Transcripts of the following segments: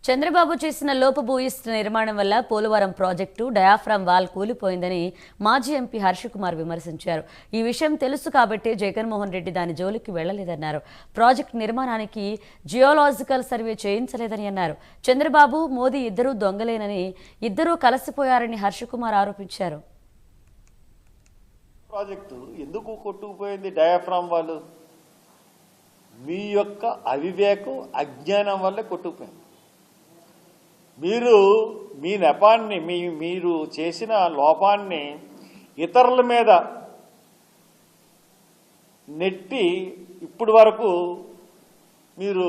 చంద్రబాబు చేసిన లోపభూయిష్ట నిర్మాణం వల్ల పోలవరం ప్రాజెక్టు డయాఫ్రామ్ వాల్ కూలిపోయిందని మాజీ ఎంపీ హర్షకుమార్ విమర్శించారు. ఈ విషయం తెలుసు కాబట్టే జగన్మోహన్ రెడ్డి దాని జోలికి వెళ్లలేదన్నారు. ప్రాజెక్టు నిర్మాణానికి జియోలాజికల్ సర్వే చేయించలేదని అన్నారు. చంద్రబాబు మోదీ ఇద్దరూ దొంగలేనని, ఇద్దరూ కలిసిపోయారని హర్షకుమార్ ఆరోపించారు. ప్రాజెక్టు ఎందుకు కొట్టుకుపోయింది? డయాఫ్రామ్ వాళ్ళు మీ యొక్క అవివేకం, అజ్ఞానం వల్లే కొట్టుకుపోయింది. మీరు మీ నెపాన్ని, మీరు చేసిన లోపాన్ని ఇతరుల మీద నెట్టి ఇప్పటి వరకు మీరు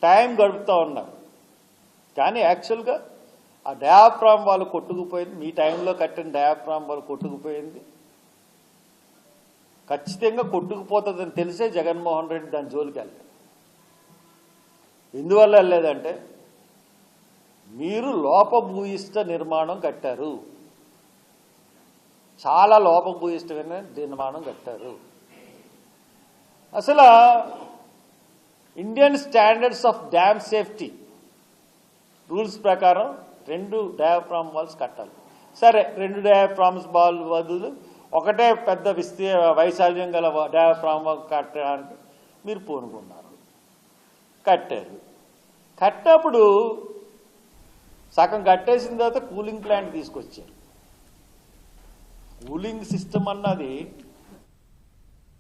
టైం గడుపుతూ ఉన్నారు. కానీ యాక్చువల్గా ఆ డయాఫ్రామ్ వాళ్ళు కొట్టుకుపోయింది, మీ టైంలో కట్టిన డయాఫ్రామ్ వాళ్ళు కొట్టుకుపోయింది. ఖచ్చితంగా కొట్టుకుపోతుందని తెలిసే జగన్మోహన్ రెడ్డి దాని జోలికి వెళ్ళారు. ఎందువల్ల వెళ్ళలేదంటే మీరు లోపభూయిష్ట నిర్మాణం కట్టారు, చాలా లోపభూయిష్టమైన నిర్మాణం కట్టారు. అసలు Indian standards of dam safety rules ప్రకారం 2 డయాఫ్రామ్ వాల్స్ కట్టాలి. సరే, 2 డయాఫ్రామ్స్ బాల్ బదులు ఒకటే పెద్ద వైశాల్యం గల డయాఫ్రామ్ కట్టడానికి మీరు పూనుకున్నారు, కట్టారు. కట్టినప్పుడు సగం కట్టేసిన తర్వాత కూలింగ్ ప్లాంట్ తీసుకొచ్చారు. కూలింగ్ సిస్టమ్ అన్నది